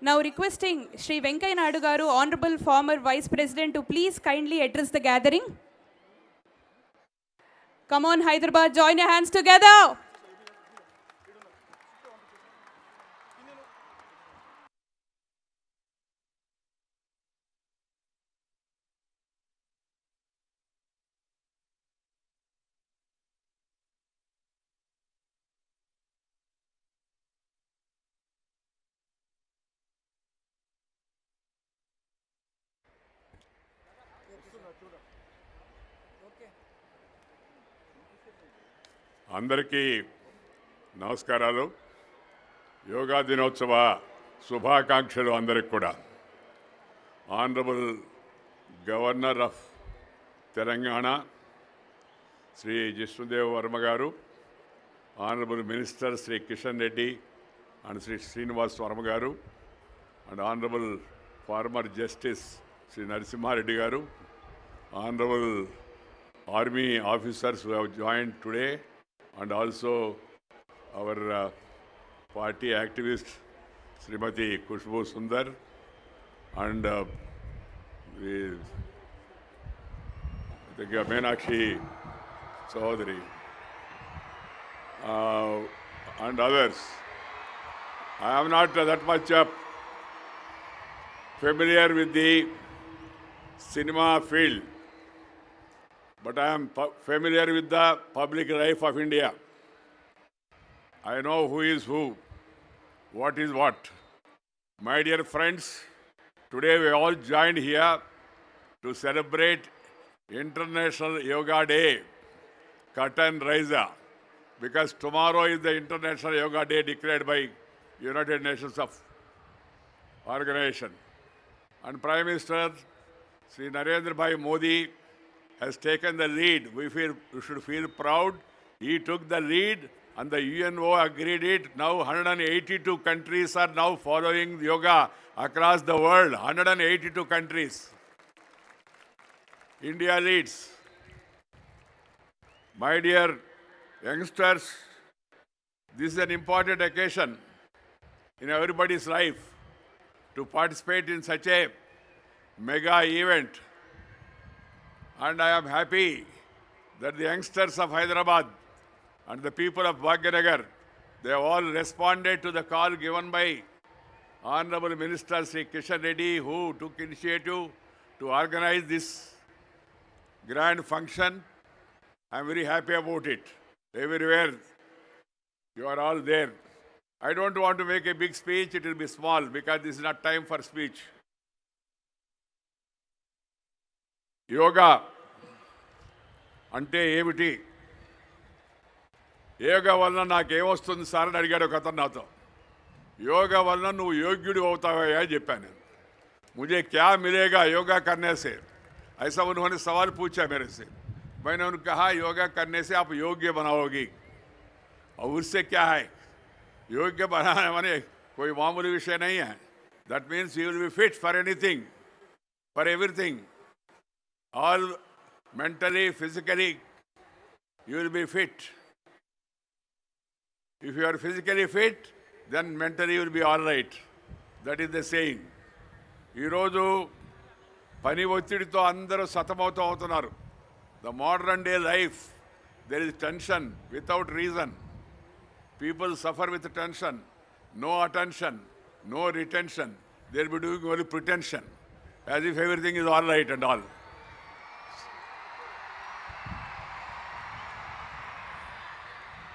Now requesting Sri Venkaiah Naidu Garu, Honorable former Vice President, to please kindly address the gathering. Come on, Hyderabad, join your hands together. అందరికీ నమస్కారాలు. యోగా దినోత్సవ శుభాకాంక్షలు అందరికి కూడా. Honourable governor of Telangana Shri Jishnu Dev Varma garu, honourable minister Shri Kishan Reddy and Shri Srinivas Varma garu, and honourable former justice Shri Narasimha Reddy garu, honourable army officers who have joined today, and also our party activist Srimati Kushbu Sundar and the Meenakshi Chaudhary and others. I am not that much familiar with the cinema field, but I am familiar with the public life of India. I know who is who, what is what. My dear friends, today we all joined here to celebrate International Yoga Day, Curtain Raiser, because tomorrow is the International Yoga Day declared by United Nations of Organization. And Prime Minister Sri Narendra Bhai Modi has taken the lead. We should feel proud. He took the lead and the UNO agreed it. Now 182 countries are now following yoga across the world. 182 countries. India leads. My dear youngsters, this is an important occasion in everybody's life to participate in such a mega event. And I am happy that the youngsters of Hyderabad and the people of Bhagyanagar, they have all responded to the call given by Honorable Minister Sri Kishan Reddy, who took initiative to organize this grand function. I am very happy about it. Everywhere you are all there. I don't want to make a big speech, it will be small because this is not time for speech. Yoga అంటే ఏమిటి? యోగా వలన నాకేమొస్తుంది sir అని అడిగాడు ఒక అతను నాతో. యోగా వలన నువ్వు యోగ్యుడు అవుతావా అని చెప్పాను. मुझे क्या मिलेगा योगा करने से, ऐसा उन्होंने सवाल पूछा मेरे से. मैंने उन्हें कहा योगा करने से आप योग्य बनाओगी. और उससे क्या है, योग्य बनाने माने कोई मामूली विषय नहीं है. That means you will be fit for anything, for everything. All mentally, physically, you will be fit. If you are physically fit, then mentally you will be all right. That is the saying. ఈరోజు పని ఒత్తిడితో అందరూ సతమవుతూ అవుతున్నారు. The modern day life, there is tension without reason. People suffer with tension, no attention, no retention. They will be doing only pretension, as if everything is all right and all.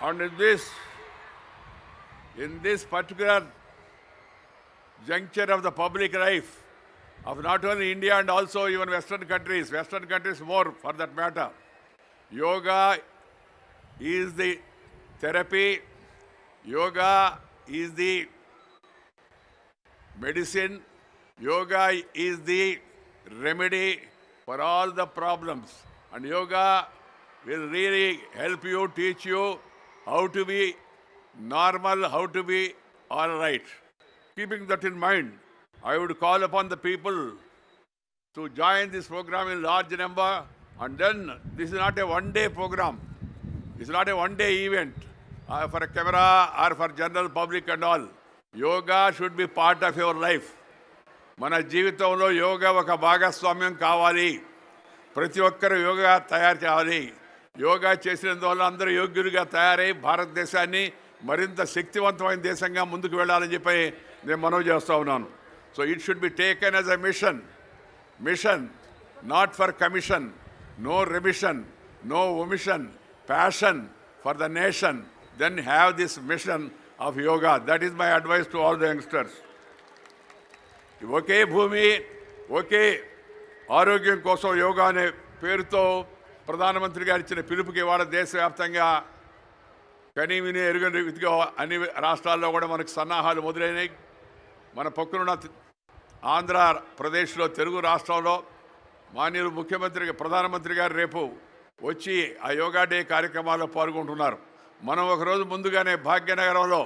And in this particular juncture of the public life of not only India and also even Western countries more for that matter, yoga is the therapy, yoga is the medicine, yoga is the remedy for all the problems. And yoga will really help you, teach you how to be normal, how to be all right. Keeping that in mind, I would call upon the people to join this program in large number. And then this is not a one-day program. It's not a one-day event for a camera or for general public and all. Yoga should be part of your life. మన జీవితంలో యోగా ఒక భాగస్వామ్యం కావాలి. ప్రతి ఒక్కరూ యోగా తయారు చేయాలి. యోగా చేసినందువల్ల అందరూ యోగ్యులుగా తయారై భారతదేశాన్ని మరింత శక్తివంతమైన దేశంగా ముందుకు వెళ్ళాలని చెప్పి నేను మనవి చేస్తూ ఉన్నాను. So it should be taken as a mission, not for commission, no remission, no omission, passion for the nation, then have this mission of yoga. That is my advice to all the youngsters. ఒకే భూమి ఒకే ఆరోగ్యం కోసం యోగా అనే పేరుతో ప్రధానమంత్రి గారు ఇచ్చిన పిలుపుకి ఇవాళ దేశవ్యాప్తంగా కనీ విని ఎరుగని రీతిగా అన్ని రాష్ట్రాల్లో కూడా మనకు సన్నాహాలు మొదలైనవి. మన పక్కనున్న ఆంధ్రప్రదేశ్లో తెలుగు రాష్ట్రంలో మాన్యులు ప్రధానమంత్రి గారు రేపు వచ్చి ఆ యోగా డే కార్యక్రమాల్లో పాల్గొంటున్నారు. మనం ఒకరోజు ముందుగానే భాగ్యనగరంలో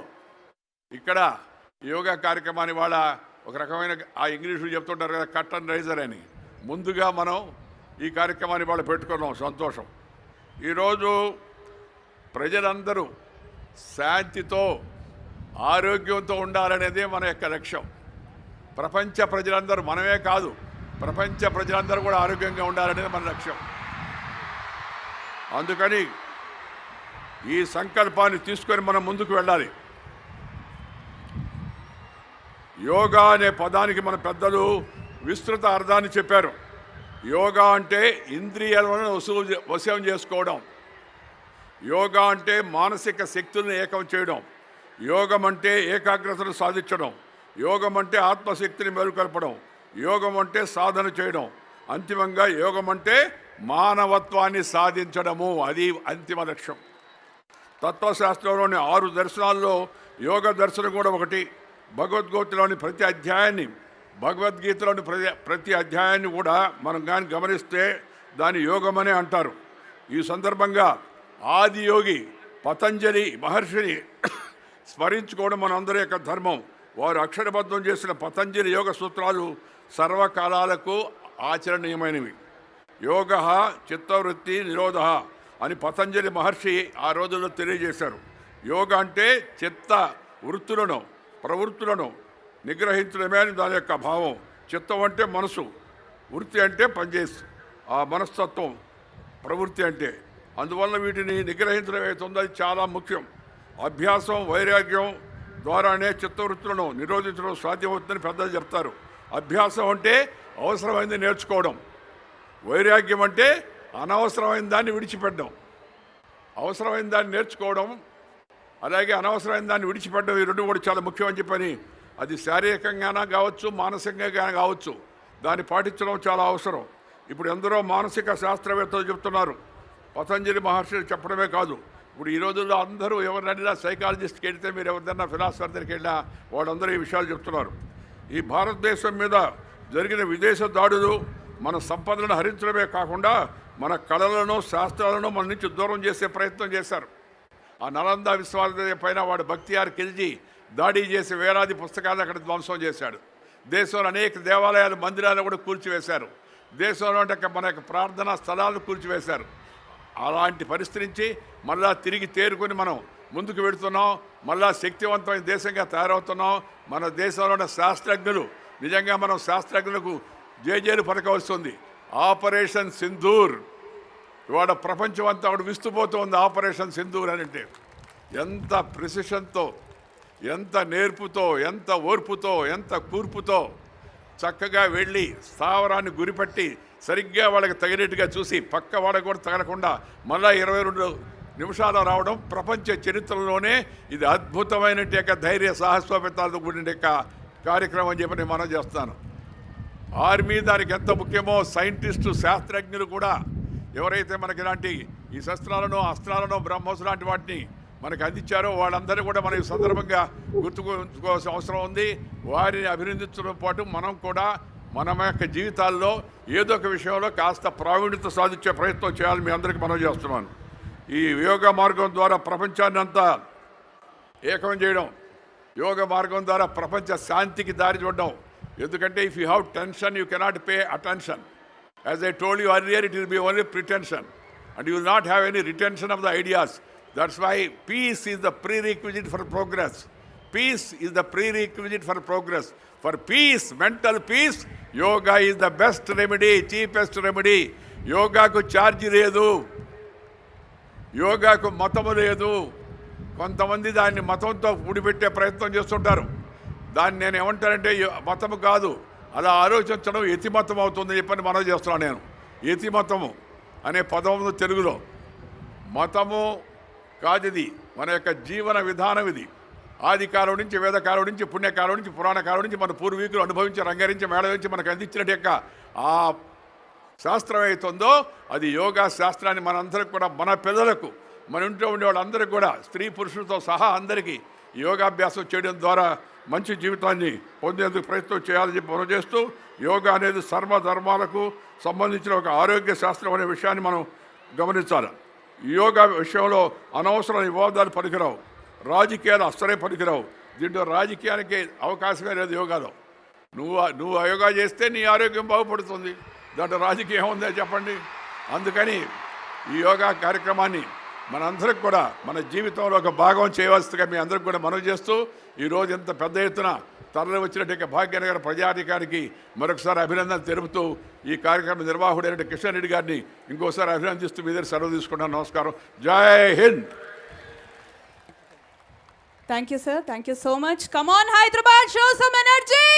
ఇక్కడ యోగా కార్యక్రమాన్ని వాళ్ళ ఒక రకమైన ఆ ఇంగ్లీషులో చెప్తుంటారు కదా, కట్ అండ్ రైజర్ అని, ముందుగా మనం ఈ కార్యక్రమాన్ని వాళ్ళు పెట్టుకున్నాం. సంతోషం. ఈరోజు ప్రజలందరూ శాంతితో ఆరోగ్యంతో ఉండాలనేదే మన యొక్క లక్ష్యం. ప్రపంచ ప్రజలందరూ, మనమే కాదు ప్రపంచ ప్రజలందరూ కూడా ఆరోగ్యంగా ఉండాలనేది మన లక్ష్యం. అందుకని ఈ సంకల్పాన్ని తీసుకొని మనం ముందుకు వెళ్ళాలి. యోగా అనే పదానికి మన పెద్దలు విస్తృత అర్థాన్ని చెప్పారు. యోగా అంటే ఇంద్రియాలను వశం చేసుకోవడం. యోగా అంటే మానసిక శక్తులను ఏకం చేయడం. యోగం అంటే ఏకాగ్రతను సాధించడం. యోగం అంటే ఆత్మశక్తిని మేలుకొల్పడం. యోగం అంటే సాధన చేయడం. అంతిమంగా యోగం అంటే మానవత్వాన్ని సాధించడము. అది అంతిమ లక్ష్యం. తత్వశాస్త్రంలోని 6 దర్శనాల్లో యోగ దర్శనం కూడా ఒకటి. భగవద్గీతలోని ప్రతి అధ్యాయాన్ని కూడా మనం కానీ గమనిస్తే దాని యోగమనే అంటారు. ఈ సందర్భంగా ఆది యోగి పతంజలి మహర్షిని స్మరించుకోవడం మనందరి యొక్క ధర్మం. వారు అక్షరబద్ధం చేసిన పతంజలి యోగ సూత్రాలు సర్వకాలాలకు ఆచరణీయమైనవి. యోగ చిత్తవృత్తి నిరోధ అని పతంజలి మహర్షి ఆ రోజుల్లో తెలియజేశారు. యోగ అంటే చిత్త వృత్తులను ప్రవృత్తులను నిగ్రహించడమే అని దాని యొక్క భావం. చిత్తం అంటే మనసు, వృత్తి అంటే పనిచేసి ఆ మనస్తత్వం, ప్రవృత్తి అంటే. అందువల్ల వీటిని నిగ్రహించడం ఏదైతుందో అది చాలా ముఖ్యం. అభ్యాసం వైరాగ్యం ద్వారానే చిత్తవృత్తులను నిరోధించడం సాధ్యమవుతుందని పెద్దలు చెప్తారు. అభ్యాసం అంటే అవసరమైంది నేర్చుకోవడం. వైరాగ్యం అంటే అనవసరమైన దాన్ని విడిచిపెట్టడం. అవసరమైన దాన్ని నేర్చుకోవడం, అలాగే అనవసరమైన దాన్ని విడిచిపెట్టడం, ఈ రెండు కూడా చాలా ముఖ్యమని చెప్పని, అది శారీరకంగానే కావచ్చు మానసికంగా కావచ్చు, దాన్ని పాటించడం చాలా అవసరం. ఇప్పుడు ఎందరో మానసిక శాస్త్రవేత్తలు చెప్తున్నారు. పతంజలి మహర్షి చెప్పడమే కాదు, ఇప్పుడు ఈ రోజుల్లో అందరూ ఎవరినైనా సైకాలజిస్ట్కి వెళితే, మీరు ఎవరిదైనా ఫిలాసఫర్ దగ్గరికి వెళ్ళినా వాళ్ళందరూ ఈ విషయాలు చెప్తున్నారు. ఈ భారతదేశం మీద జరిగిన విదేశ దాడులు మన సంపదలను హరించడమే కాకుండా మన కళలను శాస్త్రాలను మన నుంచి దూరం చేసే ప్రయత్నం చేశారు. ఆ నలంద విశ్వవిద్యాలయం పైన వాడు బక్తియార్ ఖిల్జీ దాడి చేసి వేలాది పుస్తకాలను అక్కడ ధ్వంసం చేశాడు. దేశంలో అనేక దేవాలయాలు మందిరాలను కూడా కూల్చివేశారు. దేశంలో మన యొక్క ప్రార్థనా స్థలాలను కూల్చివేశారు. అలాంటి పరిస్థితి నుంచి మళ్ళా తిరిగి తేరుకొని మనం ముందుకు వెళుతున్నాం. మళ్ళా శక్తివంతమైన దేశంగా తయారవుతున్నాం. మన దేశంలో ఉన్న శాస్త్రజ్ఞులు, నిజంగా మనం శాస్త్రజ్ఞులకు జేజేలు పలకవస్తుంది. ఆపరేషన్ సింధూర్ ఇవాళ ప్రపంచం అంతా అక్కడ విస్తుపోతుంది. ఆపరేషన్ సింధూర్ అని అంటే ఎంత ప్రిసిషన్తో, ఎంత నేర్పుతో, ఎంత ఓర్పుతో, ఎంత కూర్పుతో చక్కగా వెళ్ళి స్థావరాన్ని గురిపట్టి సరిగ్గా వాళ్ళకి తగినట్టుగా చూసి పక్క వాళ్ళకి కూడా తగలకుండా మళ్ళా 22 నిమిషాలు రావడం ప్రపంచ చరిత్రలోనే ఇది అద్భుతమైన ధైర్య సాహసోపేతాలతో కూడిన కార్యక్రమం అని చెప్పి నేను మనం చేస్తాను. ఆర్మీ దానికి ఎంత ముఖ్యమో సైంటిస్టు శాస్త్రజ్ఞులు కూడా ఎవరైతే మనకి ఇలాంటి ఈ శస్త్రాలను అస్త్రాలను బ్రహ్మోస్ లాంటి వాటిని మనకు అందించారో వాళ్ళందరినీ కూడా మనం ఈ సందర్భంగా గుర్తుకోవాల్సిన అవసరం ఉంది. వారిని అభినందించడం పాటు మనం కూడా మన యొక్క జీవితాల్లో ఏదో ఒక విషయంలో కాస్త ప్రావీణ్యత సాధించే ప్రయత్నం చేయాలని మీ అందరికీ మనం చేస్తున్నాను. ఈ యోగా మార్గం ద్వారా ప్రపంచాన్ని అంతా ఏకం చేయడం, యోగ మార్గం ద్వారా ప్రపంచ శాంతికి దారి చూడడం. ఎందుకంటే if you have tension you cannot pay attention. As I told you earlier, it will be only pretension and you will not have any retention of the ideas. That's why peace is the prerequisite for progress. peace is the prerequisite for progress. For peace, mental peace, yoga is the best remedy, cheapest remedy. యోగాకు ఛార్జీ లేదు, యోగాకు మతము లేదు. కొంతమంది దాన్ని మతంతో ఊడిపెట్టే ప్రయత్నం చేస్తుంటారు. దాన్ని నేను ఏమంటానంటే మతము కాదు, అలా ఆలోచించడం యతిమతం అవుతుందని చెప్పని మనం చేస్తున్నాను. నేను యతిమతము అనే పదం ఉంది తెలుగులో. మతము కాదు, ఇది మన యొక్క జీవన విధానం. ఇది ఆదికాలం నుంచి, వేదకాలం నుంచి, పుణ్యకాలం నుంచి, పురాణకాలం నుంచి మన పూర్వీకులు అనుభవించి, రంగరించి, మేళవించి మనకు అందించినట్టు యొక్క ఆ శాస్త్రం అవుతుందో అది యోగా శాస్త్రాన్ని మనందరికి కూడా, మన పిల్లలకు, మన ఇంట్లో ఉండే వాళ్ళందరికీ కూడా, స్త్రీ పురుషులతో సహా అందరికీ యోగాభ్యాసం చేయడం ద్వారా మంచి జీవితాన్ని పొందేందుకు ప్రయత్నం చేయాలని చెప్పి మనం చేస్తూ, యోగా అనేది సర్వధర్మాలకు సంబంధించిన ఒక ఆరోగ్య శాస్త్రం అనే విషయాన్ని మనం గమనించాలి. యోగా విషయంలో అనవసరమైన వివాదాలు పనికిరావు, రాజకీయాలు అస్సలే పనికిరావు. దీంట్లో రాజకీయానికి అవకాశమే లేదు యోగాలో. నువ్వు యోగా చేస్తే నీ ఆరోగ్యం బాగుపడుతుంది, దాంట్లో రాజకీయం ఉందే చెప్పండి. అందుకని ఈ యోగా కార్యక్రమాన్ని మనందరికి కూడా మన జీవితంలో ఒక భాగం చేయవలసిందిగా మీ అందరికి కూడా మనవి చేస్తూ, ఈరోజు ఇంత పెద్ద ఎత్తున తరలి వచ్చినట్టు భాగ్యనగర ప్రజాధికారికి మరొకసారి అభినందనలు తెలుపుతూ, ఈ కార్యక్రమ నిర్వాహకుడైన కిషన్ రెడ్డి గారిని ఇంకోసారి అభినందిస్తూ మీ దగ్గర సెలవు తీసుకుంటాను. నమస్కారం. జై Hind. Thank you, sir. Thank you so much. Come on, Hyderabad, show some energy.